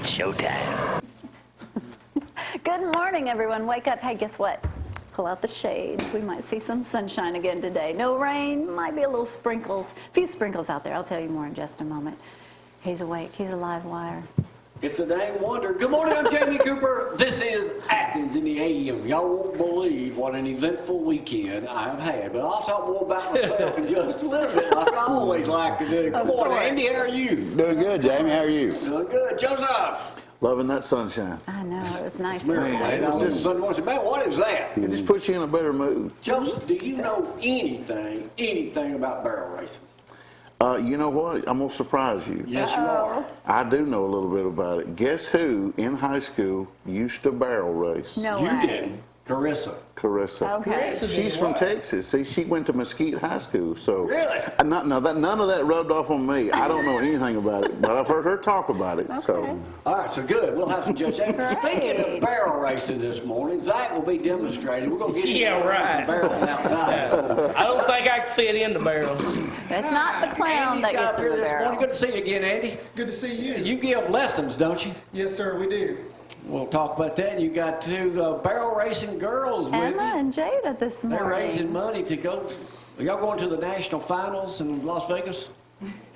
It's showtime. Good morning, everyone. Wake up. Hey, guess what? Pull out the shades. We might see some sunshine again today. No rain. Might be a little sprinkles. A few sprinkles out there. I'll tell you more in just a moment. He's awake. He's a live wire. It's a dang wonder. Good morning, I'm Jamie Cooper. This is Athens in the AM. Y'all won't believe what an eventful weekend I have had, but I'll talk more about myself in just a little bit, like I always like to do. Good morning, Andy. How are you? Doing good, Jamie. How are you? Doing good. Joseph. Loving that sunshine. I know. It was nice. Man, What is that? It just puts you in a better mood. Joseph, do you know anything about barrel racing? You know what? I'm going to surprise you. Yes, you are. I do know a little bit about it. Guess who in high school used to barrel race? No You way. did. Carissa. Okay. She's from Texas. See, she went to Mesquite High School. So Really? None of that rubbed off on me. I don't know anything about it, but I've heard her talk about it. Okay. So All right, so good. We'll have some judges. Speaking of barrel racing this morning, Zack will be demonstrating. We're going to get some barrels outside. I don't think I can fit in the barrel. It's not the clown that Andy's got gets in here the this morning. barrel. Good to see you again, Andy. Good to see you. You give lessons, don't you? Yes, sir, we do. We'll talk about that. You got two barrel racing girls with Emma you. and Jada this morning. They're raising money to go. Are y'all going to the national finals in Las Vegas?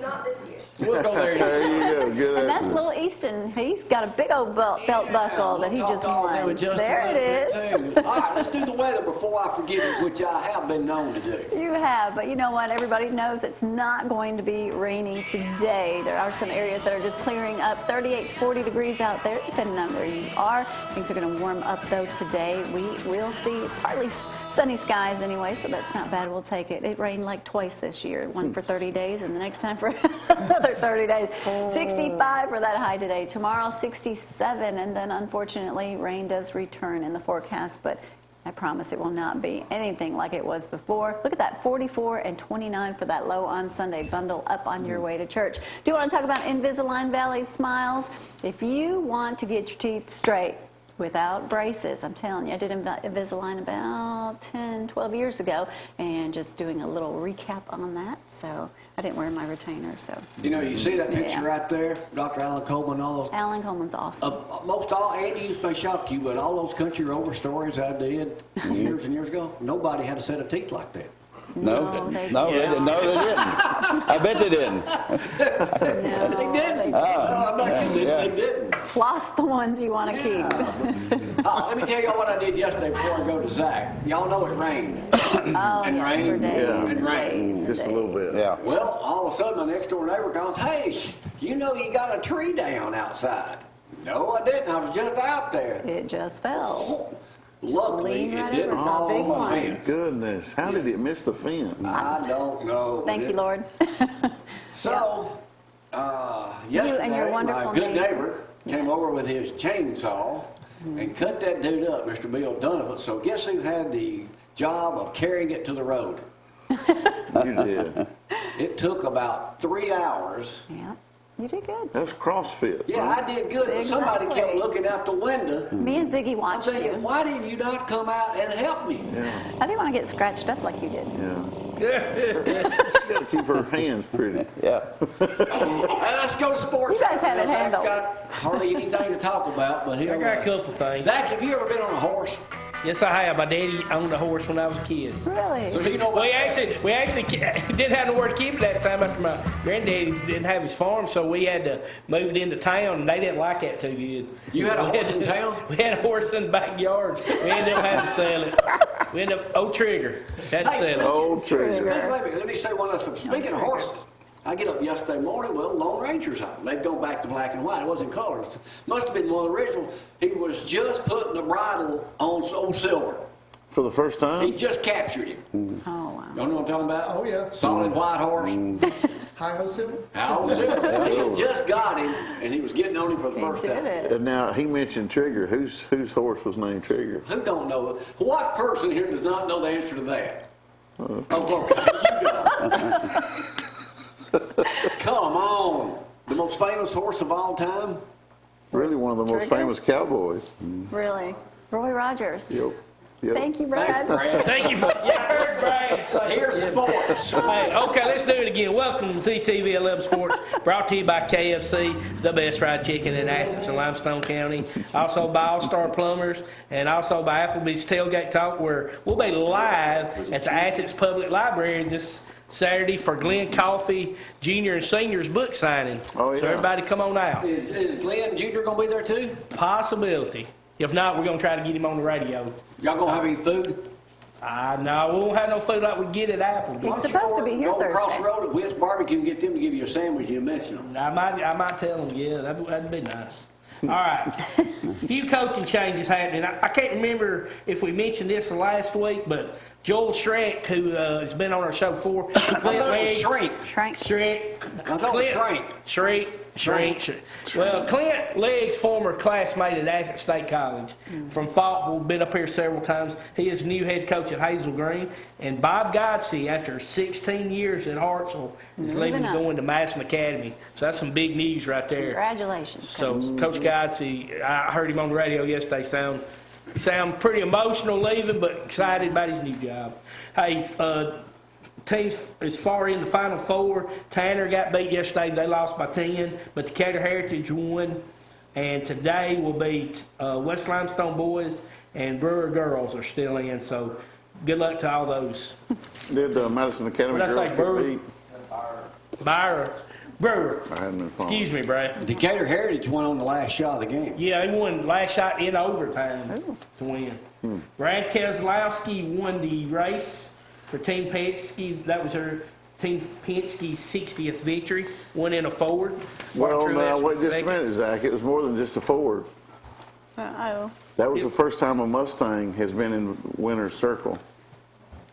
Not this year. We'll go there. there you go. Good And that's answer. little Easton. He's got a big old belt buckle that he just won. There it is. All right, let's do the weather before I forget it, which I have been known to do. You have, but you know what? Everybody knows it's not going to be rainy today. There are some areas that are just clearing up. 38 to 40 degrees out there, depending on where you are. Things are going to warm up, though, today. We will see partly sunny skies anyway, so that's not bad. We'll take it. It rained like twice this year, one for 30 days and the next time for another 30 days. 65 for that high today. Tomorrow, 67, and then unfortunately, rain does return in the forecast, but I promise it will not be anything like it was before. Look at that, 44 and 29 for that low on Sunday. Bundle up on your way to church. Do you want to talk about Invisalign Valley Smiles? If you want to get your teeth straight without braces, I'm telling you, I did Invisalign about 10, 12 years ago, and just doing a little recap on that. So I didn't wear my retainer, so. You know, you see that picture Yeah. right there? Dr. Alan Coleman, all those. Alan Coleman's awesome. Most all, Andy, this may shock you, but all those country rover stories I did years and years ago, nobody had a set of teeth like that. No, they they didn't. I bet they didn't. No, They didn't. Oh. I'm not kidding. Yeah. They didn't. floss the ones you want to keep. Let me tell y'all what I did yesterday before I go to Zack. Y'all know it rained. Oh, And yes, rain. for days Yeah. and And rain. days Just a and little days. bit. Yeah. Well, all of a sudden, my next door neighbor goes, "Hey, you know you got a tree down outside." No, I didn't. I was just out there. It just fell. Luckily, lean it right didn't over. It's not a fall big on my one. fence. Goodness, how did it miss the fence? I don't know. Thank you, Lord. So, yesterday, and your wonderful my good neighbor. neighbor came over with his chainsaw and cut that dude up, Mr. Bill Donovan. So guess who had the job of carrying it to the road? You did. It took about 3 hours. Yeah, you did good. That's CrossFit. Yeah, I did good, but somebody kept Exactly. looking out the window. Me and Ziggy I'm watched thinking, you. why did you not come out and help me? I didn't want to get scratched up like you did. Yeah. She's got to keep her hands pretty. Yeah. Let's go to sports. You guys have it Zack's handled. got hardly anything to talk about, but I he'll. got a couple things. Zack, have you ever been on a horse? Yes, I have. My daddy owned a horse when I was a kid. Really? So do you know about We that? actually didn't have nowhere to keep it at the time after my granddaddy didn't have his farm, so we had to move it into town, and they didn't like that too good. You had a So we horse in town? We had a horse in the backyard. We ended up having to sell it. We ended up, old Trigger, had to sell it. Old treasure. Let me say one other thing. Speaking of horses, I get up yesterday morning, well, Lone Ranger's out. They've gone back to black and white. It wasn't colors. Must have been one of the original. He was just putting the bridle on old Silver. For the first He time? just captured him. Oh, wow. You know what I'm talking about? Oh, yeah. Solid white horse. Hi-ho Silver. How old is this? He had just got him, and he was getting on him for the He first did time. it. And now, he mentioned Trigger. Whose horse was named Trigger? Who don't know? What person here does not know the answer to that? Oh, okay. You go. Come on. The most famous horse of all time? Really one of the most Trigger? famous cowboys. Really? Roy Rogers. Yep. Yep. Thank you, Thanks, Brad. Brad. Thank you. Yeah, I heard Brad say Here's sports. Hey, okay, let's do it again. Welcome to CTV 11 Sports, brought to you by KFC, the best fried chicken in Athens and Limestone County. Also by All Star Plumbers, and also by Applebee's Tailgate Talk, where we'll be live at the Athens Public Library this Saturday for Glenn Coffey Jr. and Senior's book signing. Oh, yeah. So everybody come on out. Is Glenn Jr. going to be there too? Possibility. If not, we're going to try to get him on the radio. Y'all going to have any food? No, we won't have no food like we get at Applebee's. He's supposed to be here Go across Thursday. the road at Witt's Barbecue and get them to give you a sandwich. You mention them. I might tell them, yeah, that'd be nice. All right, a few coaching changes happening. I can't remember if we mentioned this last week, but Joel Shrek, who has been on our show before, I thought it was Shrink. Shrink. I thought it was Shrink. Shrink. Well, Clint Legg's former classmate at Athens State College from Faultville, been up here several times. He is the new head coach at Hazel Green. And Bob Godsey, after 16 years at Hartsville, is leaving to go into Madison Academy. So that's some big news right there. Congratulations. So Coach Godsey, I heard him on the radio yesterday sound pretty emotional leaving, but excited about his new job. Hey, teams as far in the Final Four. Tanner got beat yesterday. They lost by 10, but Decatur Heritage won. And today will be West Limestone boys and Brewer girls are still in. So good luck to all those. Did Madison Academy What'd I girls say, get Brewer? beat? Brewer. I hadn't been following. Excuse me, Brad. Decatur Heritage won on the last shot of the game. Yeah, they won last shot in overtime to win. Brad Keselowski won the race for Team Penske. That was her Team Penske's 60th victory. Won in a Ford. Well, Truex now, wait was just a second. minute, Zach. It was more than just a Ford. Uh-oh. That was the first time a Mustang has been in winner's circle.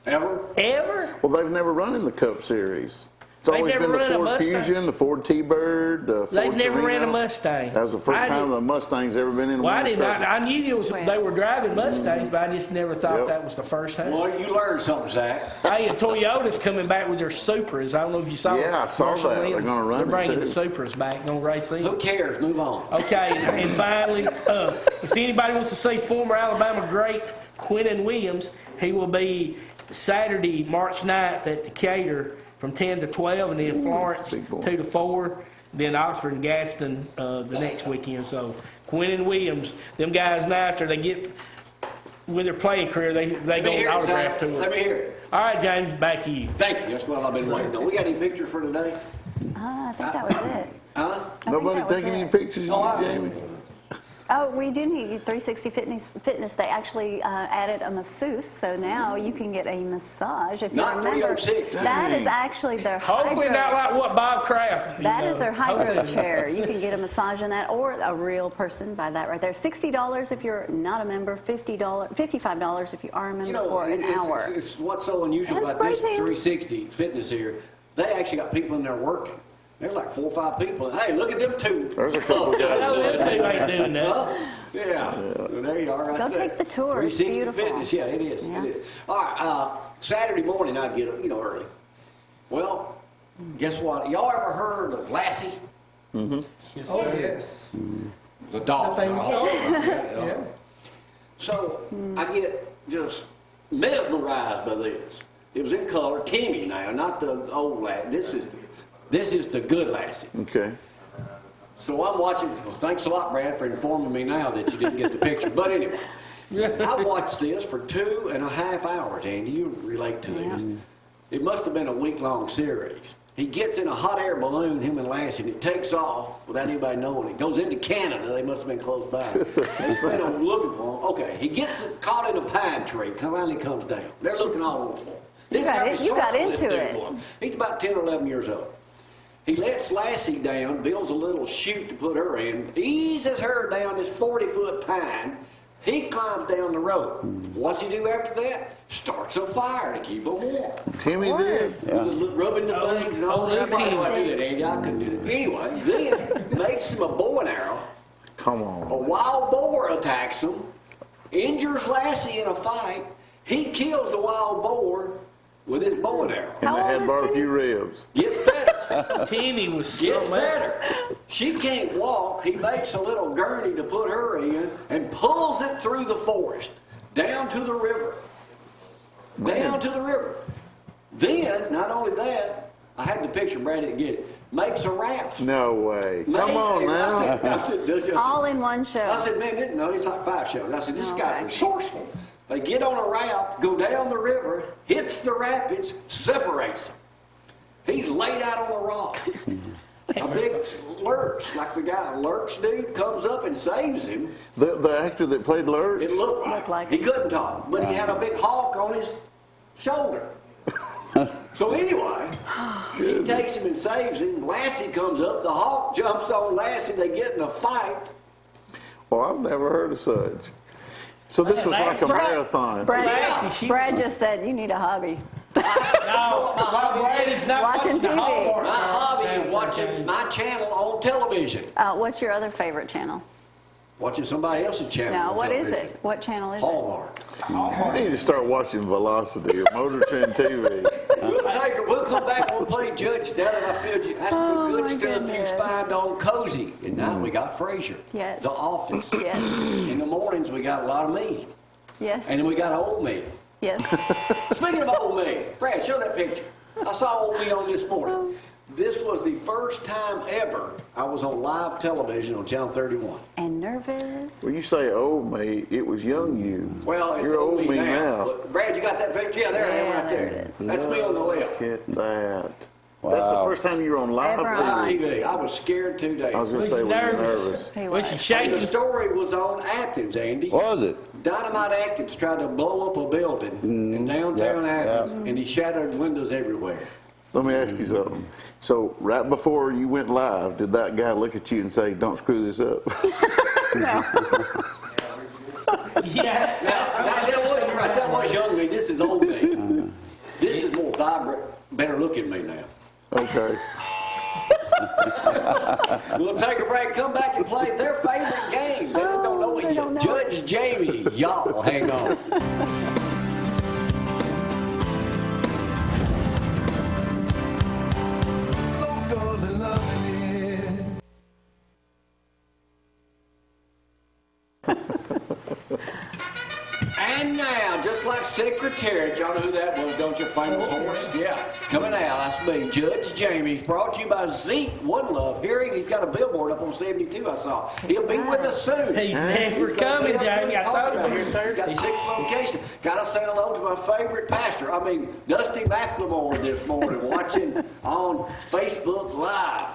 Ever? Ever? Well, they've never run in the Cup Series. It's They've always never been the ran a Ford Mustang? Fusion, the Ford T-Bird, the Ford They've never ran a Torino. Mustang. That was the first I time did- a Mustang's ever been in a Well, I winner's did not. circle. I knew they were driving Mustangs, but I just never thought Yep. that was the first time. Well, you learned something, Zach. Hey, and Toyota's coming back with their Supras. I don't know if you saw it. Yeah, I saw Commercial that. in. They're gonna run They're it, bringing the too. Supras back. Going to race in. Who cares? Move on. Okay, and finally, if anybody wants to see former Alabama great Quinnen Williams, he will be Saturday, March 9th at Decatur from 10 to 12, and then Florence big boy. 2 to 4, then Oxford and Gaston the next weekend. So Quinnen Williams, them guys now after they get with their playing career, they Let go me on hear it, autograph Zach. tour. Let me hear it. All right, James, back to you. Thank you. That's what I've been waiting on. We got any pictures for today? I think that was it. Huh? I think Nobody that was taking it. any pictures Oh, of you, I- Jamie? Oh, we do need 360 Fitness. They actually added a masseuse, so now you can get a massage. If you Not remember, 306. that Dang. is actually their Hopefully not hydro. like what Bob Kraft. That is their hydro Hopefully- chair. You can get a massage in that, or a real person by that right there. $60 if you're not a member. $55 if you are a member You know, for an hour. it's what's so unusual That's about this great, Tim. 360 Fitness here. They actually got people in there working. There's like 4 or 5 people. Hey, look at them two. There's a couple guys No, doing them it. two ain't doing that. Huh? Yeah. There you are right Go there. take the tour. It's 360 beautiful. Fitness. Yeah, it is. Yeah. It is. All right. Saturday morning I get up, early. Well, guess what? Y'all ever heard of Lassie? Oh, yes. The dog. The famous dog. Yeah. So I get just mesmerized by this. It was in color, Timmy now, not the old Lassie. This is the good Lassie. Okay. So I'm watching. Well, thanks a lot, Brad, for informing me now that you didn't get the picture. But anyway, I watched this for 2.5 hours. Andy, you relate to this. It must have been a week-long series. He gets in a hot air balloon, him and Lassie, and it takes off without anybody knowing. It goes into Canada. They must have been close by. They've been looking for him. Okay, he gets caught in a pine tree. Finally comes down. They're looking all over for him. This is how You got resourceful this into dude it. was. He's about 10 or 11 years old. He lets Lassie down, builds a little chute to put her in, eases her down this 40-foot pine. He climbs down the road. What's he do after that? Starts a fire to keep him warm. Timmy did. Rubbing the things and all that. Why do I do that, Andy? I couldn't do that. Anyway, then makes him a bow and arrow. Come A on. wild boar attacks him, injures Lassie in a fight. He kills the wild boar with his bow and arrow. And How they old had is barbecue Timmy? ribs. Gets better. Timmy was Gets something else. better. She can't walk. He makes a little gurney to put her in and pulls it through the forest. down to the river. Down to the river. Then, not only that, I had the picture, Brad didn't get it, makes a raft. No way. Come on now. I said, All in one show. I said, man, no, it's like 5 shows. I said, this guy's Okay. resourceful. They get on a raft, go down the river, hits the rapids, separates them. He's laid out on a rock. A big lurch, like the guy, lurch dude, comes up and saves him. The actor that played Lurch? It looked like he couldn't talk, but he had a big hawk on his shoulder. So anyway, he takes him and saves him. Lassie comes up, the hawk jumps on Lassie, they get in a fight. Well, I've never heard of such. So this was like a marathon. Brad just said you need a hobby. No, Brady's not Watching watching the TV. Hallmark. My hobby Channel is watching 13. my channel on television. What's your other favorite channel? Watching somebody else's channel No, on what is television. it? What channel is Hallmark. You need to start watching Velocity or Motor Trend TV. We'll come back and we'll play Judge down in our field. That's the good my stuff goodness. you find on Cozy. And now we got Frasier. Yes. The Office. it? Yes. In the mornings we got a lot of me. Yes. And then we got old me. Yes. Speaking of old me, Brad, show that picture. I saw old me on this morning. This was the first time ever I was on live television on Channel 31. And nervous. When you say old me, it was young you. Well, it's You're old me now. Look, Brad, you got that picture? Yeah, there I am Yeah, right there. there it is. That's me on the left. Look at that. Wow. That's the first time you were on live Ever on Live TV. TV. I was scared 2 days. I was going to Was say, you were you nervous? nervous? He Was she And shaking? the story was on Athens, Andy. Was it? Dynamite Atkins tried to blow up a building in downtown yeah, Athens, yeah. and he shattered windows everywhere. Let me ask you something. So right before you went live, did that guy look at you and say, don't screw this up? Yeah. That was, you're right, that was young me. This is old me. This is more vibrant, better looking me now. Okay. We'll take a break, come back and play their favorite game. They just don't know it they yet. don't know Judge Jamie, y'all hang on. And now, just like Secretariat, y'all know who that was, don't you? Famous horse? Yeah. Coming out, that's me, Judge Jamie. Brought to you by Zeke, One Love Hearing. He's got a billboard up on 72, I saw. He'll be with us soon. He's never coming, Jamie. I thought about here Got Thursday. 6 locations. Got to say hello to my favorite pastor. I mean, Dusty McLemore this morning, watching on Facebook Live.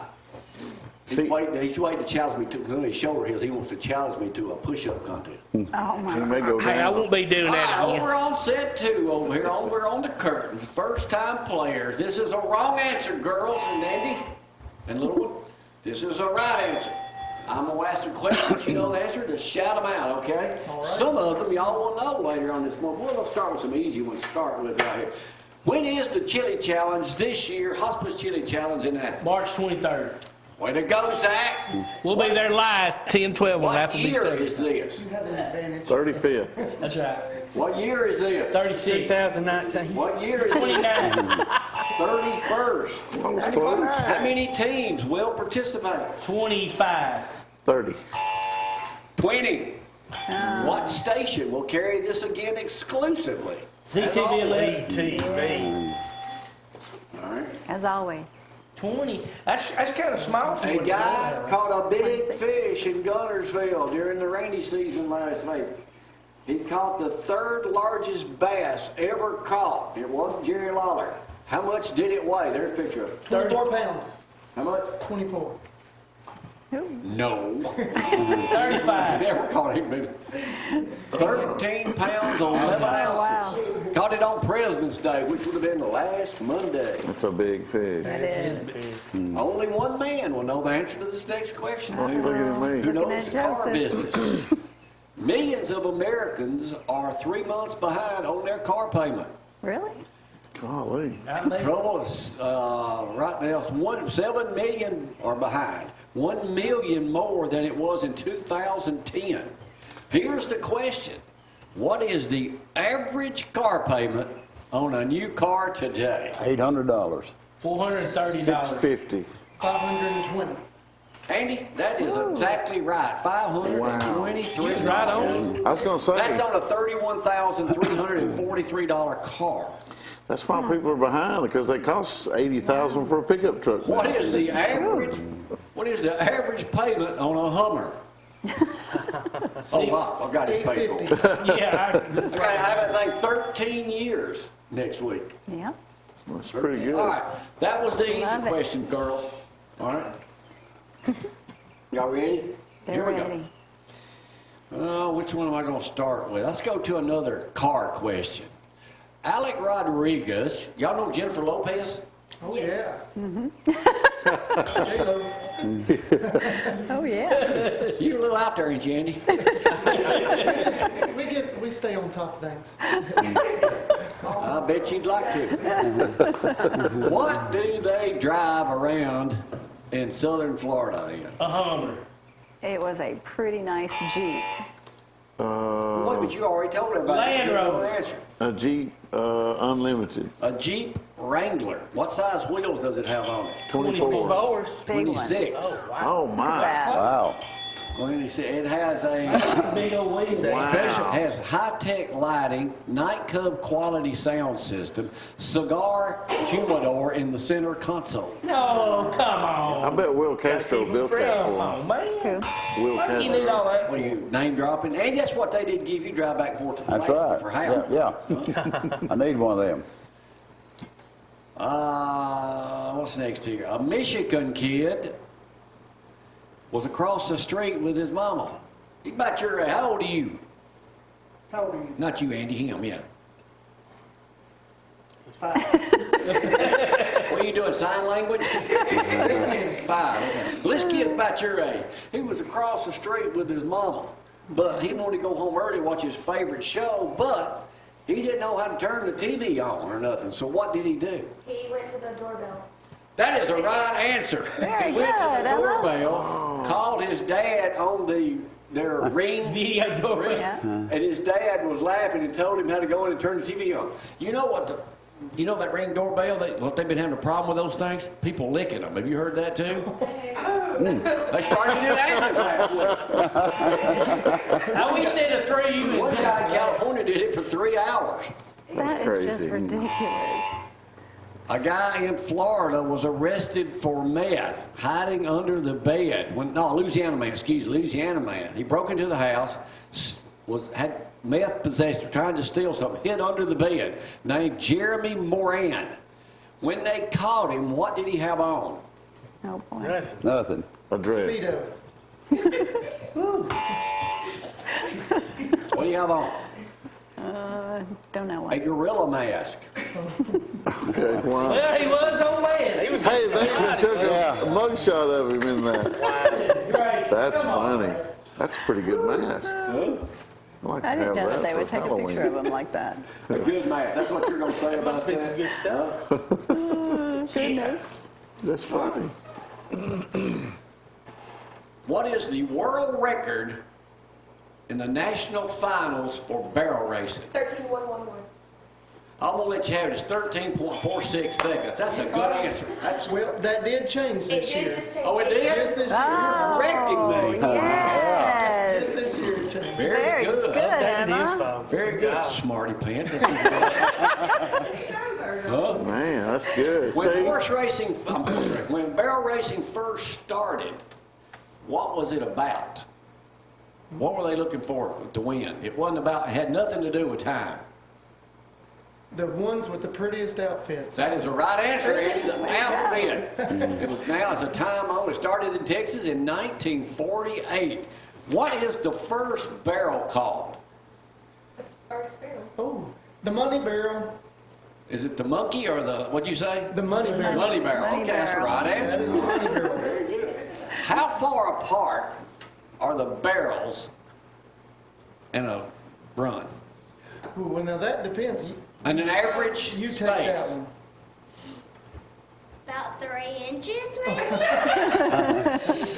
He's waiting to challenge me to, on his shoulder hills, he wants to challenge me to a push-up contest. Oh my. He may go Hey, I down. won't be doing that again. Over on set 2 over here, over on the curtain. First-time players. This is a wrong answer, girls and Andy and little one. This is a right answer. I'm going to ask some questions you know the answer, just shout them out, okay? All right. Some of them y'all will know later on this month. We'll start with some easy ones to start with right here. When is the Chili Challenge this year, Hospice Chili Challenge in Athens? March 23rd. Way to go, Zack. We'll be there live 10-12 on What Applebee's year Stadium. is this? 35th. That's right. What year is this? 36. 2019. What year is 29. it? 31st. I was close. How many teams will participate? 25. 30. 20. What station will carry this again exclusively? As ZTV always. Elite TV. All right. As always. 20. That's kind of small for A it. guy caught a big 26. fish in Gunnersville during the rainy season last week. He caught the 3rd largest bass ever caught. It wasn't Jerry Lawler. How much did it weigh? There's a picture of it. 24 pounds. How much? 24. No. 35. Never caught him big. 13 pounds, 11 ounces. Caught it on President's Day, which would have been the last Monday. That's a big fish. It is. Only one man will know the answer to this next question. Why are you looking at Who me? knows at the car Joseph. business? Millions of Americans are 3 months behind on their car payment. Really? Golly. Trouble is, right now, 7 million are behind. 1 million more than it was in 2010. Here's the question. What is the average car payment on a new car today? $800. $430. 650. 520. Andy, that is exactly right. $523. He was right on. I was going to say, That's on a $31,343 car. that's why people are behind, because they cost $80,000 for a pickup truck. What is the average payment on a Hummer? Oh, wow, I got his paid for. Yeah, I got to have that thing 13 years next week. Yep. That's pretty good. All right, that was the easy Love it. question, girls. All right. Y'all ready? They're ready. Which one am I going to start with? Let's go to another car question. Alec Rodriguez, y'all know Jennifer Lopez? Oh, yeah. Oh, yeah. You're a little out there, ain't you, Andy? We stay on top of things. I bet you'd like to. What do they drive around in southern Florida in? a Hummer. It was a pretty nice Jeep. What, but you already told everybody. Land You know Rover. the answer. A Jeep Unlimited, A Jeep Wrangler. What size wheels does it have on it? 24. 24s. Big ones. 26. Oh, wow. Oh, my. Wow. Wow. 26. It has a Big old wheels. special, has high-tech lighting, nightclub quality sound system, cigar humidor in the center console. No, come on. I bet Will Castro built that Come for on, man. Who? him. Will Why do you need all Castro. that? What are you, name dropping? And that's what they did give you, drive back and forth to the That's Mexico right. for how? Yeah. I need one of them. What's next here? A Michigan kid was across the street with his mama. He's about your age. How old are you? How old are you? Not you, Andy, him, yeah. 5. What are you doing, sign language? 5, okay. Well, this kid's about your age. He was across the street with his mama, but he wanted to go home early and watch his favorite show, but he didn't know how to turn the TV on or nothing. So what did he do? He went to the doorbell. That is a right answer. Very He went to good, the Emma. doorbell, called his dad on their ring, Video door. Yeah. and his dad was laughing and told him how to go in and turn the TV on. You know that ring doorbell? What they've been having a problem with those things? People licking them. Have you heard that too? They started to do that last week. I wish they'd have threw you One in. guy in California did it for 3 hours. That is just crazy. ridiculous. A guy in Florida was arrested for meth, hiding under the bed. Louisiana man. He broke into the house, had meth possession, trying to steal something, hid under the bed, named Jeremy Moran. When they caught him, what did he have on? Oh, boy. Nothing. Nothing. A dress. Speedo. What do you have on? Don't know A what. gorilla mask. Okay, wow. Well, he was on land. He was Hey, they even took a mugshot of him in that. Great. That's funny. That's a pretty good mask. I'd like to I didn't have know that that they would for take a Halloween. picture of him like that. A good mask. That's what you're going to say about Must be some that? good stuff. Goodness. That's funny. What is the world record in the national finals for barrel racing? 13,111. I'm going to let you have it. It's 13.46 seconds. That's a good answer. That's, Well, that did change It this did year. just change. oh, it did? Just this year. Oh, correcting me. yes. Just this year it changed. Very good. Emma. Very good, smarty pants. Huh? Man, that's good. When See? when barrel racing first started, what was it about? What were they looking for to win? It wasn't about, it had nothing to do with time. The ones with the prettiest outfits. That is the right answer, Andy. The outfit. It was now as a time on. It started in Texas in 1948. What is the first barrel called? First barrel. Oh, the money barrel. Is it the monkey or the, what'd you say? The money barrel. Money barrel. Money Okay, that's the barrel. right That answer. is the money barrel. Very good. How far apart are the barrels in a run? Ooh, well, now that depends. And an average You take space. that one. About 3 inches, maybe?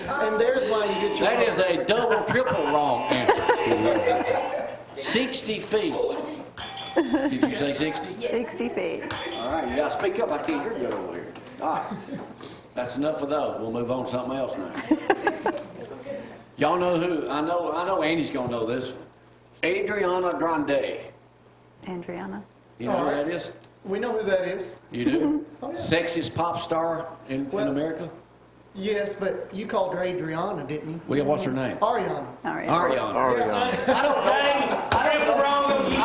And there's why you get your. That is a double, triple wrong answer. 60 feet. Did you say 60? 60 feet. All right, you gotta speak up. I can't hear good over here. All right. That's enough of those. We'll move on to something else now. Y'all know who? I know Andy's gonna know this. Adriana Grande. Adriana. You know who that is? We know who that is. You do? Oh, yeah. Sexiest pop star in America? Yes, but you called her Adriana, didn't you? Well, what's her name? Ariana. All right. Ariana. Ariana. I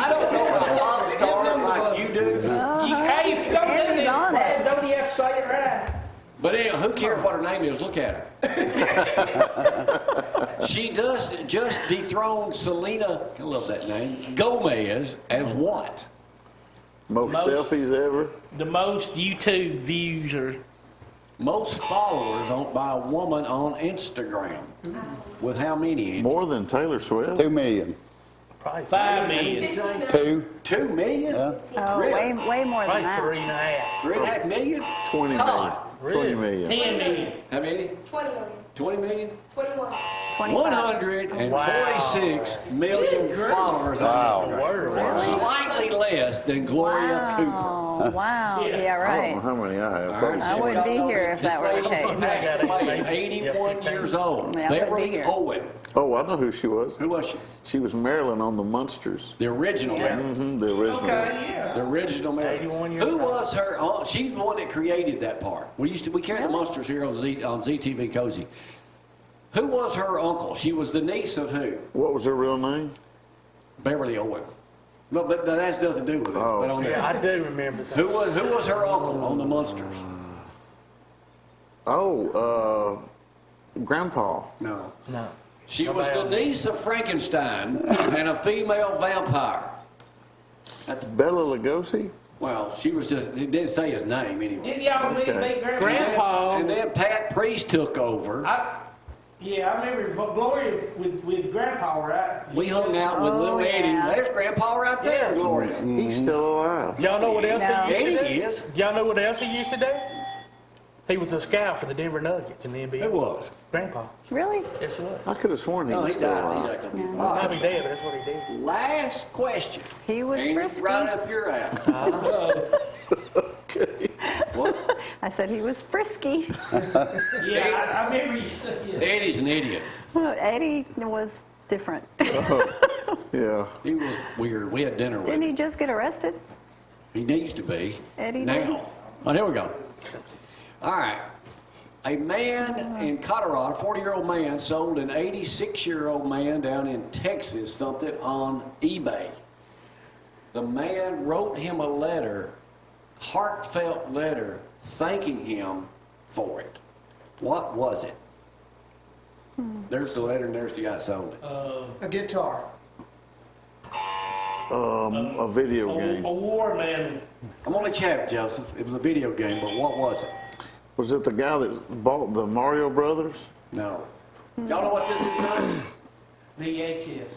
don't know about pop stars like you do. Hey, if you don't do Andy's on it. this, don't you have to say it right? But anyway, who cares what her name is? Look at her. She just dethroned Selena, I love that name, Gomez as what? Most selfies ever. The most YouTube views are. Most followers by a woman on Instagram. With how many? Andy? More than Taylor Swift. 2 million. Probably 5 million. 2. 2 million? Yeah. Oh, Really? way more than Probably that. 3.5. 3.5 million? 20 million. God. 20 million. 10 million. How many? 20 million. 20 million? 21. 25. 146 million followers Wow. on Instagram. Slightly less than Gloria Cooper. Wow. Yeah. Yeah, I don't right. know how many I have. All right, Probably I wouldn't be here if that were the case. Passed away, 81 years old. Yeah, I wouldn't be Beverly here. Owen. Oh, I know who she was. Who was she? She was Marilyn on the Munsters. The original Marilyn. Mm-hmm, the original. Okay, yeah. The original Marilyn. 81 years Who old. was her? Oh, she's the one that created that part. We carried the Munsters here on ZTV Cozy. Who was her uncle? She was the niece of who? What was her real name? Beverly Owen. No, but that has nothing to do with it. Oh. But on Yeah, I do remember that. who was her uncle on the Munsters? Oh, Grandpa. No. No. She was the niece of Frankenstein and a female vampire. Bela Lugosi? Well, she was just, it didn't say his name anyway. Didn't y'all meet Okay. Grandpa? And then Pat Priest took over. I remember Gloria with Grandpa, right? We hung out with little Eddie. yeah. There's Grandpa right there, Yeah. Gloria. He's still alive. Y'all know what else No. he used to Eddie do? is. Y'all know what else he used to do? He was a scout for the Denver Nuggets in the NBA. Who was? Grandpa. Really? Yes, it was. I could have sworn he No, was he still died. alive. He's like, Might be dead, but that's what he did. Last question. He was Ain't it frisky. right up your alley. What? I said he was frisky. Yeah, I remember you said, yeah. Eddie's an idiot. Eddie was different. Yeah. He was weird. We had dinner with Didn't him. he just get arrested? He needs to be. Eddie did? Now. Oh, here we go. All right. A man in Colorado, a 40-year-old man, sold an 86-year-old man down in Texas something on eBay. The man wrote him a letter, heartfelt letter, thanking him for it. What was it? There's the letter and there's the guy that sold it. A guitar. A video game. A war man. I'm going to let you have it, Joseph. It was a video game, but what was it? Was it the guy that bought the Mario Brothers? No. Y'all know what this is, guys? VHS.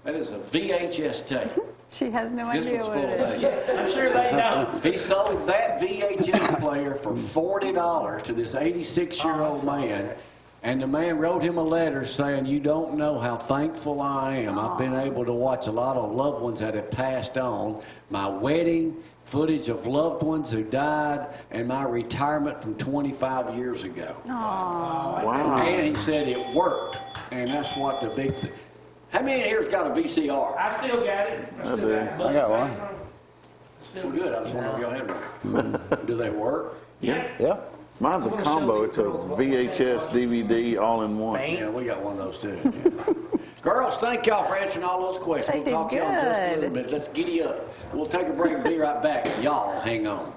That is a VHS tape. She has no This idea one's what full it of is. that. I'm sure they know. He sold that VHS player for $40 to this 86-year-old man. And the man wrote him a letter saying, "You don't know how thankful I am. I've been able to watch a lot of loved ones that have passed on. My wedding, footage of loved ones who died, and my retirement from 25 years ago." Wow. And he said it worked. And that's what the big thing. How many here's got a VCR? I still got it. I do. I got one. Still Well, good. I was wondering if y'all had one. Do they work? Yeah. Yeah. Mine's a combo. It's a VHS, DVD, all in one. Yeah, we got one of those too. Yeah. Girls, thank y'all for answering all those questions. They We'll talk to did y'all in just a good. little bit. Let's giddy up. We'll take a break and be right back. Y'all, hang on.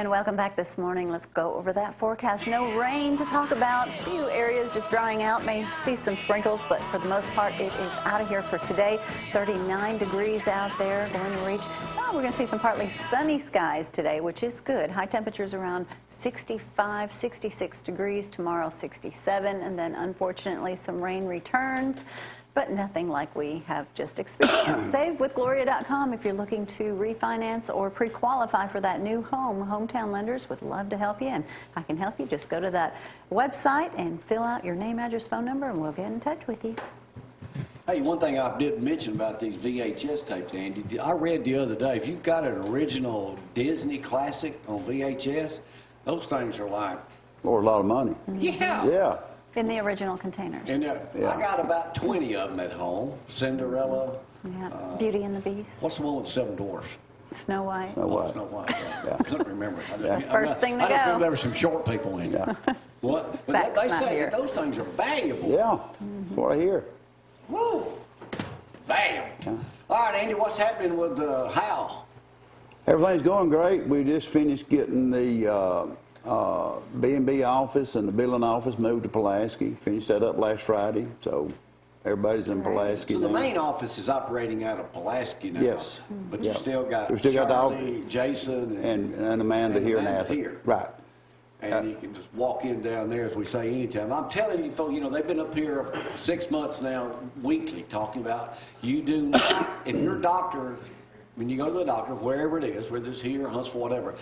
And welcome back this morning. Let's go over that forecast. No rain to talk about. A few areas just drying out. May see some sprinkles, but for the most part, it is out of here for today. 39 degrees out there. Going to reach. We're going to see some partly sunny skies today, which is good. High temperatures around 65, 66 degrees. Tomorrow, 67. And then, unfortunately, some rain returns, but nothing like we have just experienced. SaveWithGloria.com if you're looking to refinance or pre-qualify for that new home. Hometown lenders would love to help you, and I can help you. Just go to that website and fill out your name, address, phone number, and we'll get in touch with you. Hey, one thing I didn't mention about these VHS tapes, Andy, I read the other day, if you've got an original Disney classic on VHS, those things are like... Or a lot of money. Yeah. Yeah. In the original containers. And I got about 20 of them at home. Cinderella. Yeah. Beauty and the Beast. What's the one with 7 dwarfs? Snow White. Snow White. Snow White. Yeah. I couldn't remember. First thing to I just go. remember there were some short people in there. What? But Zack's they not say here. that those things are valuable. Yeah. That's what I hear. Woo! Bam! All right, Andy, what's happening with Hal? Everything's going great. We just finished getting the B&B office and the billing office moved to Pulaski. Finished that up last Friday, so everybody's in Pulaski So the now. main office is operating out of Pulaski now. Yes. But you still got We still got the Charlie, Jason, and Amanda here in Amanda Athens. here. Right. And you can just walk in down there, as we say, anytime. I'm telling you, folks, they've been up here 6 months now, weekly, talking about you do not, if your doctor, when you go to the doctor, wherever it is, whether it's here, Huntsville, whatever,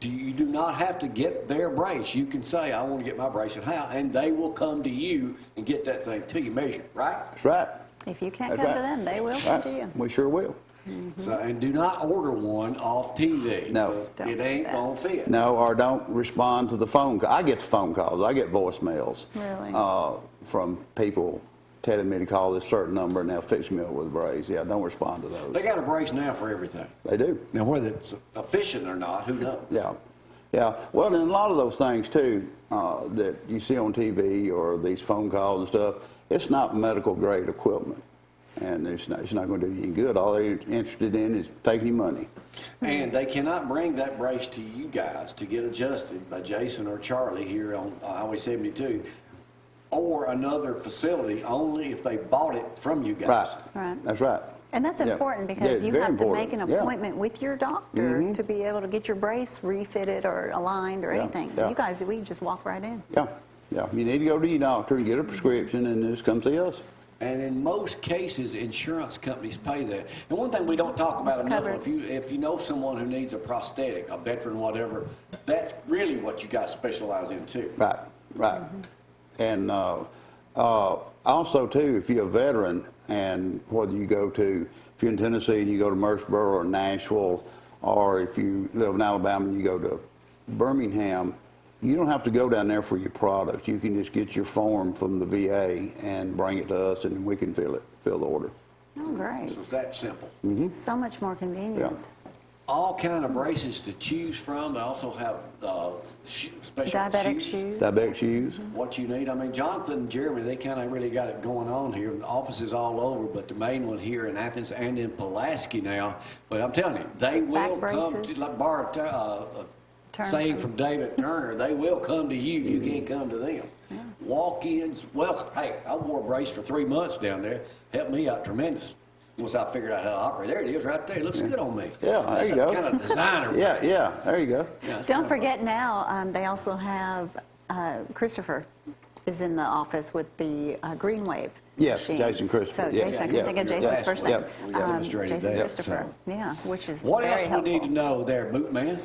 you do not have to get their brace. You can say, I want to get my brace at Hal, and they will come to you and get that thing to you measured, right? That's right. If you can't That's come right. to them, they will come to you. We sure will. So, and do not order one off TV. No. Don't It do ain't that. gonna fit. No, or don't respond to the phone call. I get the phone calls. I get voicemails Really? from people telling me to call this certain number and they'll fix me up with a brace. Yeah, don't respond to those. They got a brace now for everything. They do. Now, whether it's efficient or not, who knows? Yeah. Yeah. Well, and a lot of those things, too, that you see on TV or these phone calls and stuff, it's not medical-grade equipment. And it's not going to do you any good. All they're interested in is taking your money. And they cannot bring that brace to you guys to get adjusted by Jason or Charlie here on Highway 72 or another facility only if they bought it from you guys. Right. That's right. And that's Yeah. important Yeah, because it's you very have to important. make an Yeah. appointment with your doctor to be able to get your brace refitted or aligned or Yeah. anything. Yeah. You guys, we just walk right in. Yeah. Yeah. You need to go to your doctor and get a prescription and just come see us. And in most cases, insurance companies pay that. And one thing we don't talk about It's enough, covered. if you know someone who needs a prosthetic, a veteran, whatever, that's really what you guys specialize in too. Right, right. And also, too, if you're a veteran and whether you go to, if you're in Tennessee and you go to Murfreesboro or Nashville, or if you live in Alabama and you go to Birmingham, you don't have to go down there for your product. You can just get your form from the VA and bring it to us and we can fill the order. Oh, great. So it's that simple. So much more convenient. All kind of braces to choose from. They also have special Diabetic shoes. Diabetic shoes. What you need. I mean, Jonathan and Jeremy, they kind of really got it going on here. The offices all over, but the main one here in Athens and in Pulaski now. But I'm telling you, they will Back come braces. to, like Bar saying from David Turner, they will come to you if you can't come to them. Walk-ins, welcome. Hey, I wore a brace for 3 months down there. Helped me out tremendous. Once I figured out how to operate. There it is right there. It looks good on me. Yeah, there That's you a go. kind of designer Yeah, brace. yeah, there you go. Yeah, it's Don't kind of forget now, they also have Christopher is in the office with the Green Wave Yes, machine. Jason Christopher. So Yeah, Jason, I yeah, can think of yeah. Jason's first name. Yep. We demonstrated Jason that, Christopher, so. yeah, which is What very else helpful. we need to know there, Boot Man?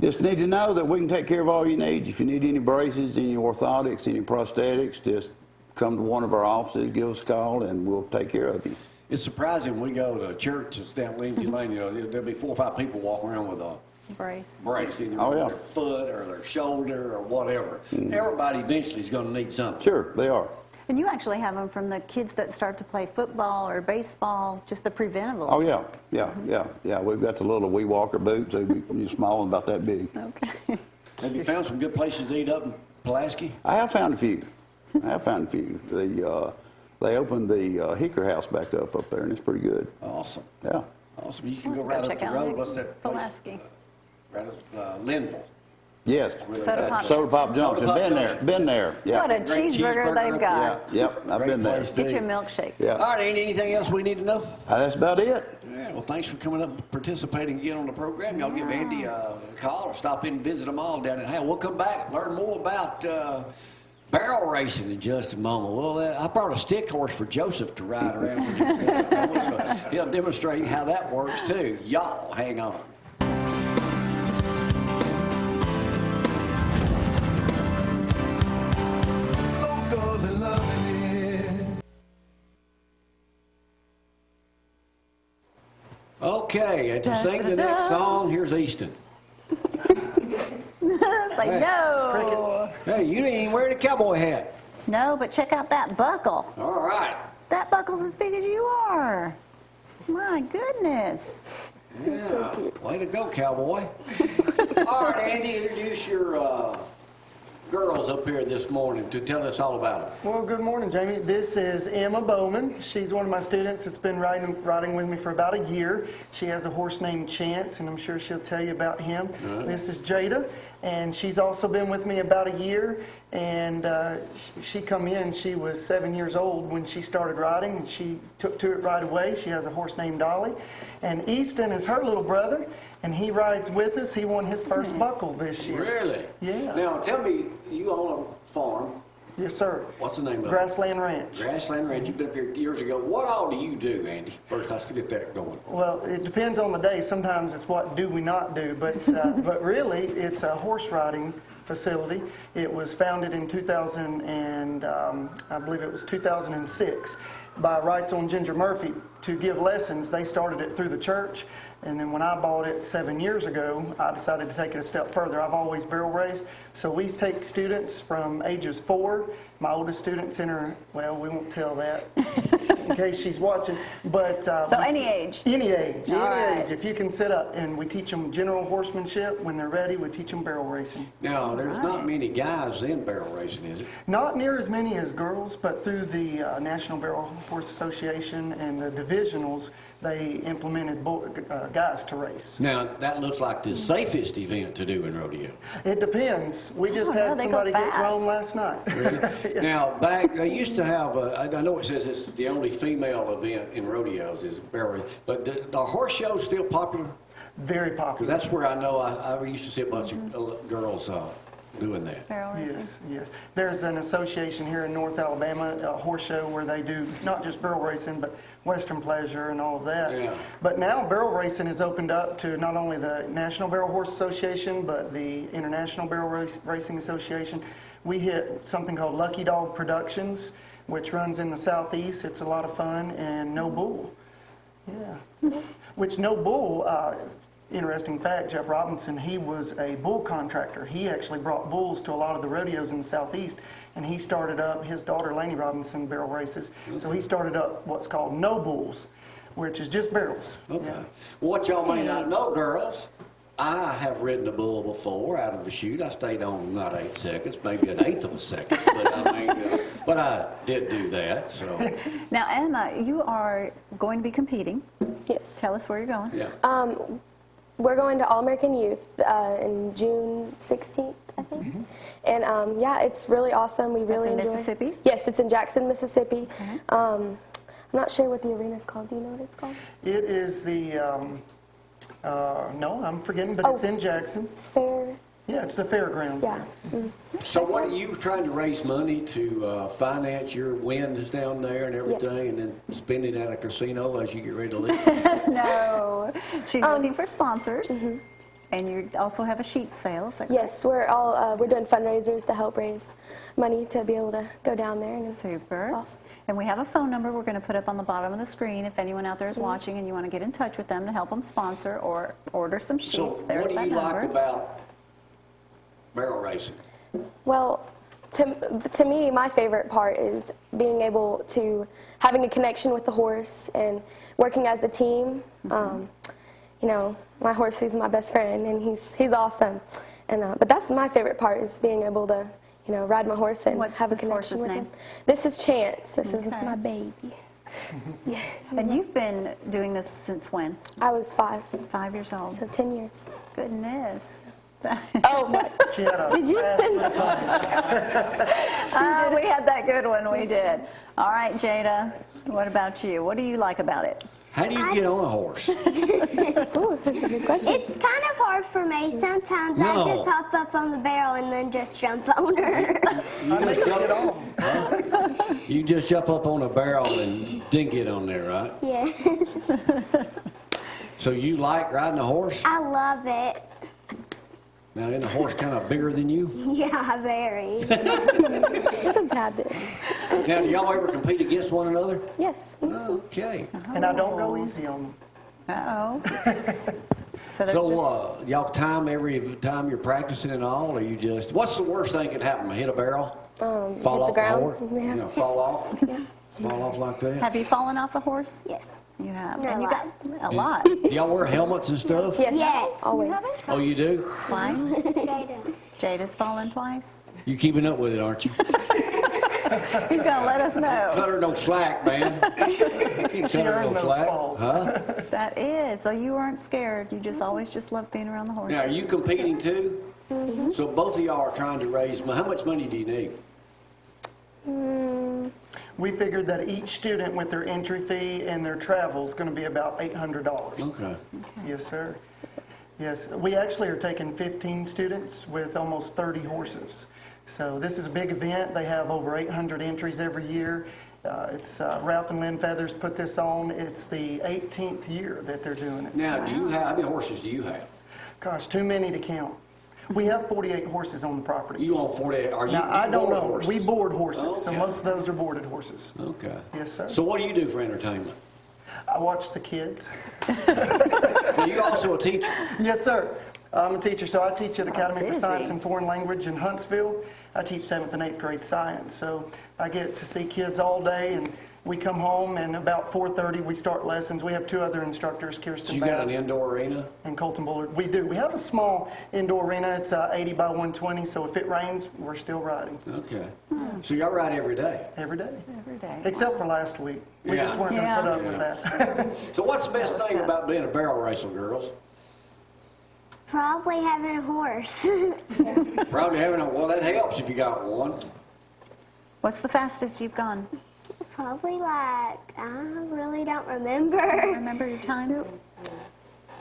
Just need to know that we can take care of all your needs. If you need any braces, any orthotics, any prosthetics, just come to one of our offices, give us a call, and we'll take care of you. It's surprising we go to church that's down Lindsay Lane, there'll be 4 or 5 people walking around with a Brace. brace, either Oh, on yeah. their foot or their shoulder or whatever. Everybody eventually is going to need something. Sure, they are. And you actually have them from the kids that start to play football or baseball, just the preventable. Oh, yeah. We've got the little wee walker boots. They're small and about that big. Okay. Have you found some good places to eat up in Pulaski? I have found a few. They opened the Hicker House back up there, and it's pretty good. Awesome. Yeah. Awesome. You can go Go right up check the out road. What's that place? Pulaski. right at Linville. Yes. Soda Pop. Soda Pop Junction. Pop Been there. Junction. Been there. Yeah. What a Great cheeseburger cheeseburger they've got. Yeah. Yep. I've Great been there. place. Get you a milkshake. Yeah. All right, Andy, anything else we need to know? That's about it. Yeah, well, thanks for coming up and participating again on the program. Y'all give Andy a call or stop in and visit them all down in Hale. We'll come back and learn more about barrel racing in just a moment. Well, I brought a stick horse for Joseph to ride around with him. So he'll demonstrate how that works, too. Y'all hang on. Okay, and to sing the next song, here's Easton. It's like, Hey. no. Hey, you didn't even wear the cowboy hat. No, but check out that buckle. All right. That buckle's as big as you are. My goodness. Yeah, way to go, cowboy. All right, Andy, introduce your girls up here this morning to tell us all about it. Well, good morning, Jamie. This is Emma Baughman. She's one of my students that's been riding with me for about a year. She has a horse named Chance, and I'm sure she'll tell you about him. This is Jada, and she's also been with me about a year. And she come in, she was 7 years old when she started riding, and she took to it right away. She has a horse named Dolly. And Easton is her little brother, and he rides with us. He won his first buckle this year. Really? Yeah. Now, tell me, you own a farm. Yes, sir. What's the name of it? Grassland Ranch. Grassland Ranch. You've been up here years ago. What all do you do, Andy? First, let's get that going. Well, it depends on the day. Sometimes it's what do we not do, but but really, it's a horse riding facility. It was founded in 2000 and I believe it was 2006 by Rights on Ginger Murphy to give lessons. They started it through the church, and then when I bought it 7 years ago, I decided to take it a step further. I've always barrel raced, so we take students from ages 4. My oldest student's in her, well, we won't tell that in case she's watching, but So any age? Any age, All any right. age. If you can sit up, and we teach them general horsemanship. When they're ready, we teach them barrel racing. Now, there's not many guys in barrel racing, is it? Not near as many as girls, but through the National Barrel Horse Association and the divisionals, they implemented guys to race. Now, that looks like the safest event to do in rodeo. It depends. We just no, had they go somebody get fast. thrown last night. Now, back, they used to have, I know it says it's the only female event in rodeos is barrel racing, but are horse shows still popular? Very Because popular. that's where I know I used to see a bunch of girls doing that. Barrel racing. Yes, yes. There's an association here in North Alabama, a horse show, where they do not just barrel racing, but Western pleasure and all of that. Yeah. But now barrel racing has opened up to not only the National Barrel Horse Association, but the International Barrel Racing Association. We hit something called Lucky Dog Productions, which runs in the southeast. It's a lot of fun, and No Bull. Yeah. Which No Bull, interesting fact, Jeff Robinson, he was a bull contractor. He actually brought bulls to a lot of the rodeos in the southeast, and he started up, his daughter Lainey Robinson, barrel races. So he started up what's called No Bulls, which is just barrels. Okay. Yeah. Well, what y'all may not know, girls, I have ridden a bull before out of the chute. I stayed on not 8 seconds, maybe an eighth of a second, but I did do that. So Now, Emma, you are going to be competing. Yes. Tell us where you're going. yeah. We're going to All-American Youth in June 16th, I think. And yeah, it's really awesome. We really in enjoy. Mississippi? Yes, it's in Jackson, Mississippi. I'm not sure what the arena's called. Do you know what it's called? It is the, no, I'm forgetting, but it's in Jackson. It's fair. Yeah, it's the fairgrounds. Yeah. there. So what are you trying to raise money to finance your wins down there and everything, Yes. and then spend it at a casino as you get ready to leave? No. She's looking for sponsors. And you also have a sheet sale. Is that Yes, we're doing fundraisers to help raise money to be able to go down there. And it's Super. awesome. And we have a phone number we're going to put up on the bottom of the screen if anyone out there is watching and you want to get in touch with them to help them sponsor or order some sheets. So There's what do that you number. like about barrel racing? Well, to me, my favorite part is being able to having a connection with the horse and working as a team. You know, my horse is my best friend, and he's awesome. And but that's my favorite part is being able to ride my horse and What's have a this horse's connection with name? him. This is Chance. This is Okay. my baby. And you've been doing this since when? I was 5, 5 years old. so 10 years. Goodness. Oh, my. She had a Did you send that? We had that good one. We did. All right, Jada. What about you? What do you like about it? How do you get on a horse? Ooh, that's a good question. It's kind of hard for me. Sometimes I No. just hop up on the barrel and then just jump on her. You just jump up on a barrel and then get on there, right? Yes. So you like riding a horse? I love it. Now, isn't a horse kind of bigger than you? Yeah, very. Just a tad bit. Now, do y'all ever compete against one another? Yes. Okay. And I don't go easy on them. Uh-oh. So, there's So, just, y'all time every time you're practicing and all, or you just, what's the worst thing could happen? Hit a barrel? Fall hit the off the ground. horse? Yeah. You know, fall off? Fall off like that? have you fallen off a horse? Yes. You have. A And you lot. got a lot. Do y'all wear helmets and stuff? Yes. Yes. Always. Oh, you do? Twice? Jada. Jada's fallen twice? You keeping up with it, aren't you? He's going to let us know. Cut her no slack, man. Can't cut her earned no those slack. falls. Huh? That is. So you weren't scared. You just always just loved being around the horses. Now, are you competing too? So both of y'all are trying to raise money. How much money do you need? We figured that each student with their entry fee and their travel is going to be about $800. Okay. Yes, sir. Yes, we actually are taking 15 students with almost 30 horses. So this is a big event. They have over 800 entries every year. It's Ralph and Lynn Feathers put this on. It's the 18th year that they're doing it. Now, do you have, how many horses do you have? Gosh, too many to count. We have 48 horses on the property. You on 48, are you? Now, I you don't board know. horses? We board horses, so Okay. most of those are boarded horses. Okay. Yes, sir. So what do you do for entertainment? I watch the kids. Are you also a teacher? Yes, sir. I'm a teacher, so I teach at Academy for busy. Science and Foreign Language in Huntsville. I teach 7th and 8th grade science, so I get to see kids all day, and we come home, and about 4:30 we start lessons. We have 2 other instructors, So Kirsten you got an Babb indoor arena? and Colton Bullard. We do. We have a small indoor arena. It's 80 by 120, so if it rains, we're still riding Okay. So y'all ride every day? every day, Every day. except for last week. We Yeah. just weren't going to put up with that. So what's the best thing about being a barrel racer, girls? Probably having a horse. Probably having a, well, that helps if you got one. What's the fastest you've gone? Probably like, I really don't remember. Remember your times?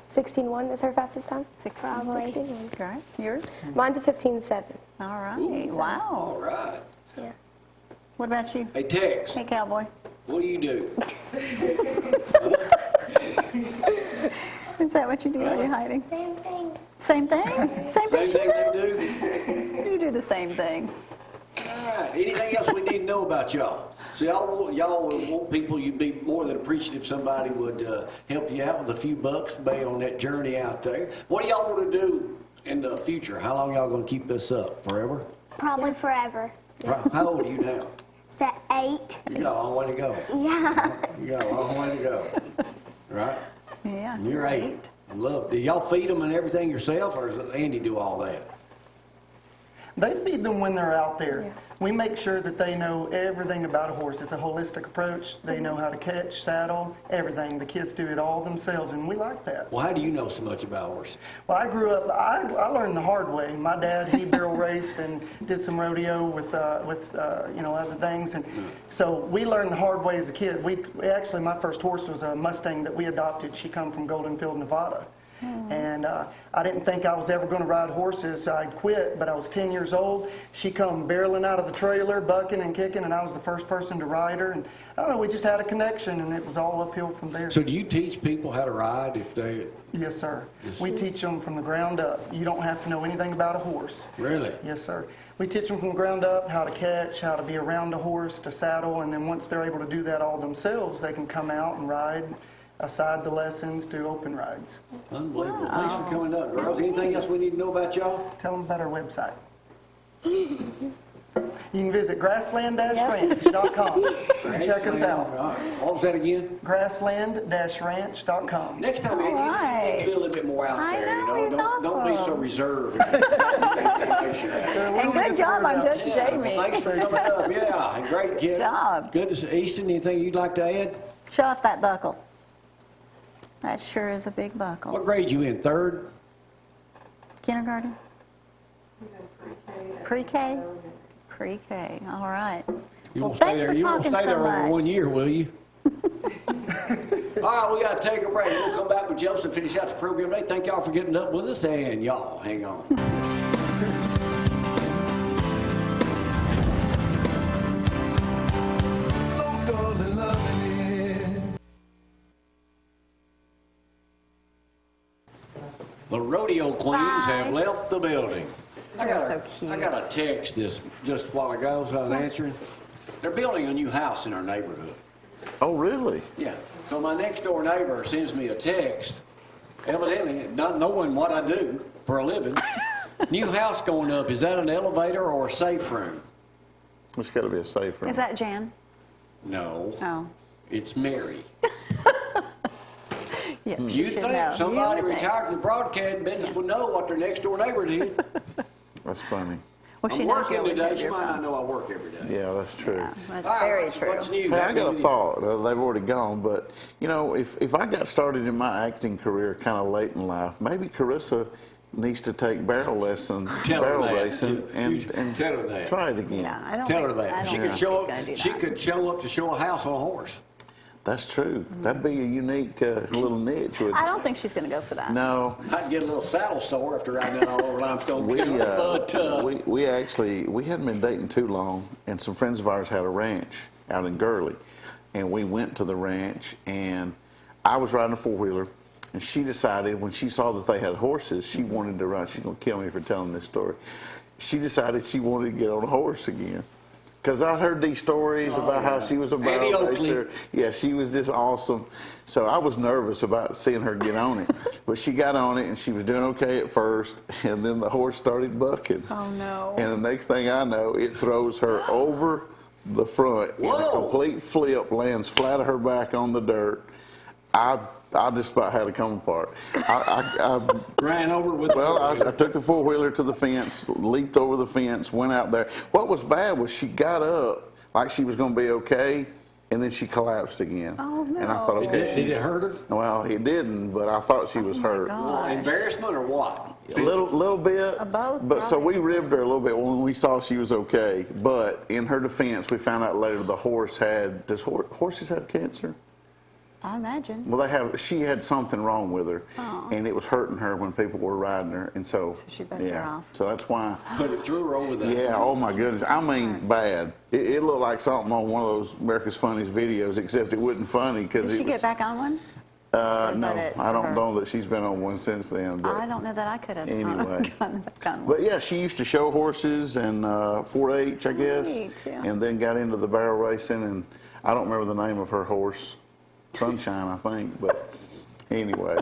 16:1 is her fastest time. 16. Probably. 16:1. Okay. Yours? Mine's a 15:7. All right. Wow. All right. Yeah. What about you? Hey, Tex, Hey, cowboy. what do you do? Is that what you do? Are you hiding? Same thing. Same thing? Same thing Same she thing they does? do? You do the same thing. All right. Anything else we need to know about y'all? So y'all would want people, you'd be more than appreciative if somebody would help you out with a few bucks to be on that journey out there. What do y'all want to do in the future? How long y'all going to keep this up? Forever? Probably forever. How old are you now? So 8. You got a long way to go. Yeah. You got a long way to go. Right? Yeah. You're 8. I love. Do y'all feed them and everything yourself, or does Andy do all that? They feed them when they're out there. Yeah. We make sure that they know everything about a horse. It's a holistic approach. They know how to catch, saddle, everything. The kids do it all themselves, and we like that. Well, how do you know so much about horses? Well, I grew up, I learned the hard way. My dad, he barrel raced and did some rodeo with other things. And so we learned the hard way as a kid. Actually, my first horse was a Mustang that we adopted. She come from Goldenfield, Nevada. And I didn't think I was ever going to ride horses. I'd quit, but I was 10 years old. She come barreling out of the trailer, bucking and kicking, and I was the first person to ride her. And I don't know, we just had a connection, and it was all uphill from there. So do you teach people how to ride if they... Yes, sir. We teach them from the ground up. You don't have to know anything about a horse. Really? Yes, sir. We teach them from the ground up how to catch, how to be around a horse, to saddle, and then once they're able to do that all themselves, they can come out and ride aside the lessons, do open rides. Unbelievable. Thanks for coming up, girls. Anything else we need to know about y'all? Tell them about our website. You can visit grassland-ranch.com and check us out. All right. What was that again? Grassland-ranch.com. Next time, Andy, All right. you need to be a little bit more out I there. know, You he's know, don't be so awesome. reserved. And good job on Judge Jamie. Thanks for coming up. Yeah, and great kid. Job. Good to see. Easton, anything you'd like to add? Show off that buckle. That sure is a big buckle. What grade you in? Third? Kindergarten? Pre-K? Pre-K, all right. You Well, won't stay thanks there. for You won't talking stay so there over much. 1 year, will you? All right, we got to take a break. We'll come back with Joseph and finish out the program today. Thank y'all for getting up with us, and y'all hang on. The rodeo queens have left the building. They're so cute. I got a text this just a while ago, so I was answering. They're building a new house in our neighborhood. Oh, really? Yeah. So my next door neighbor sends me a text, evidently not knowing what I do for a living. New house going up. Is that an elevator or a safe room? It's got to be a safe room. Is that Jan? No. Oh. It's Mary. Yeah, You'd should think know. somebody You would think. retired from the broadcasting business would know what their next door neighbor did. That's funny. Well, she I'm knows working you always today. have She your might not phone. know I work every day. Yeah, that's true. Yeah, that's All right, very what's true. new? Hey, I got a With you? thought. They've already gone, but you know, if I got started in my acting career kind of late in life, maybe Carissa needs to take barrel lessons, Tell her barrel that. racing, You and tell her that. try it again. Yeah, I don't Tell think, her that. I don't She think could show she's gonna up. do She that. could show up to show a house on a horse. That's true. That'd be a unique little niche. Wouldn't I it? don't think she's going to go for that. No. I'd get a little saddle sore after riding that all over limestone. We, but we actually, we hadn't been dating too long, and some friends of ours had a ranch out in Gurley, and we went to the ranch, and I was riding a four-wheeler, and she decided when she saw that they had horses, she wanted to ride. She's going to kill me for telling this story. She decided she wanted to get on a horse again. Because I heard these stories about how she was a barrel racer. Yeah, she was just awesome. So I was nervous about seeing her get on it. But she got on it, and she was doing okay at first, and then the horse started bucking. Oh, no. And the next thing I know, it throws her over the front in a complete flip, lands flat on her back on the dirt. I just about had to come apart. I ran over with. Well, I took the four-wheeler to the fence, leaped over the fence, went out there. What was bad was she got up like she was going to be okay, and then she collapsed again. Oh, no. And I thought, okay, Did it hurt her? Well, it didn't, but I thought she was hurt. gosh. Embarrassment or what? A little bit. Both, But so probably. we ribbed her a little bit when we saw she was okay. But in her defense, we found out later the horse had. Does horses have cancer? I imagine. Well, she had something wrong with her, and it was hurting her when people were riding her, and so she backed her off. So that's why. But it threw her over the. Yeah, oh my goodness. I mean, bad. It looked like something on one of those America's Funniest videos, except it wasn't funny because Did it she was. get back on one? Or is No, that it I for don't her? know that she's been on one since then. But I don't know that I could have Anyway. gotten back on one. But yeah, she used to show horses and 4-H, I guess, Neat, yeah. and then got into the barrel racing. And I don't remember the name of her horse, Sunshine, I think. But anyway,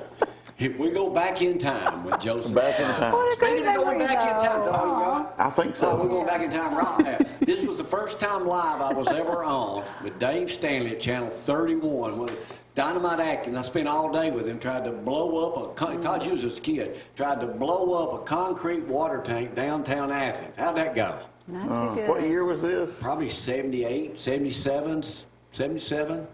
If we go back in time with Joseph. back in time. What a great Speaking of going memory, back in time, though. that's all you got? I think so. We're going back in time right now. This was the first time live I was ever on with Dave Stanley at Channel 31 with Dynamite Acting. I spent all day with him, tried to blow up Todd Hughes was a kid, tried to blow up a concrete water tank downtown Athens. How'd that go? Not too good. What year was this? Probably 78, 77, 77.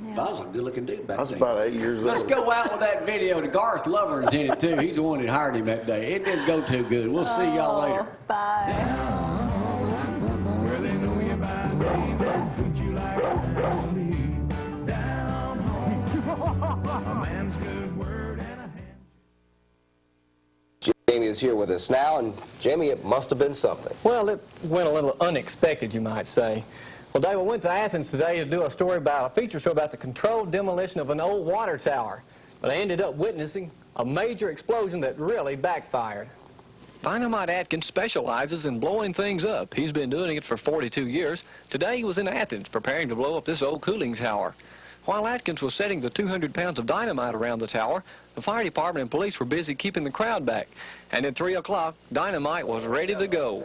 I was a good-looking dude back I was then. about 8 years Let's old. go out with that video. The Garth Lovern's in it, too. He's the one that hired him that day. It didn't go too good. We'll see y'all later. Bye. Jamie is here with us now, and Jamie, it must have been something. Well, it went a little unexpected, you might say. Well, Dave, I went to Athens today to do a story about a feature show about the controlled demolition of an old water tower. But I ended up witnessing a major explosion that really backfired. Dynamite Atkins specializes in blowing things up. He's been doing it for 42 years. Today he was in Athens preparing to blow up this old cooling tower. While Atkins was setting the 200 pounds of dynamite around the tower, the fire department and police were busy keeping the crowd back. And at 3 o'clock, dynamite was ready to go.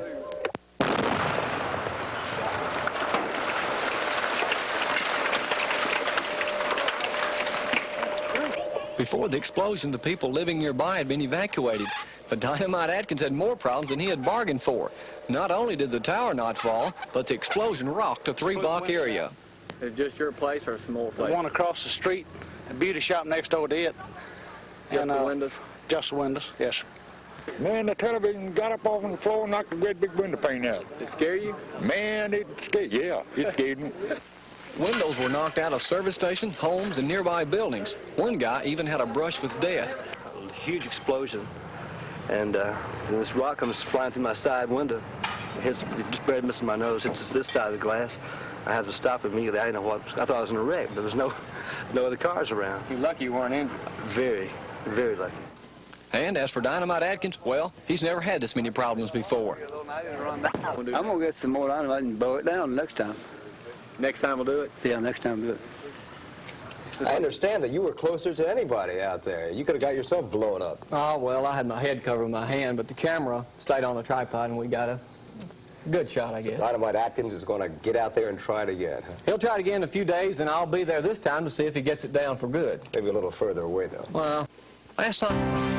Before the explosion, the people living nearby had been evacuated. But Dynamite Atkins had more problems than he had bargained for. Not only did the tower not fall, but the explosion rocked a 3-block area. Is it just your place or some more place? The one across the street, the beauty shop next door to it. Just the windows? Just the windows, yes. Man, the television got up off on the floor and knocked the great big window pane out. Did it scare you? Man, it scared me. Windows were knocked out of service stations, homes, and nearby buildings. One guy even had a brush with death. A huge explosion, and this rock comes flying through my side window. It just barely missing my nose. Hits this side of the glass. I had to stop immediately. I didn't know what. I thought I was in a wreck. There was no other cars around. You're lucky you weren't injured. Very, very lucky. And as for Dynamite Atkins, well, he's never had this many problems before. I'm going to get some more dynamite and blow it down next time. Next time we'll do it? Yeah, next time we'll do it. I understand that you were closer to anybody out there. You could have got yourself blown up. Oh, well, I had my head covered with my hand, but the camera stayed on the tripod, and we got a good shot, I guess. Dynamite Atkins is going to get out there and try it again, huh? He'll try it again in a few days, and I'll be there this time to see if he gets it down for good. Maybe a little further away, though. Well, Last time...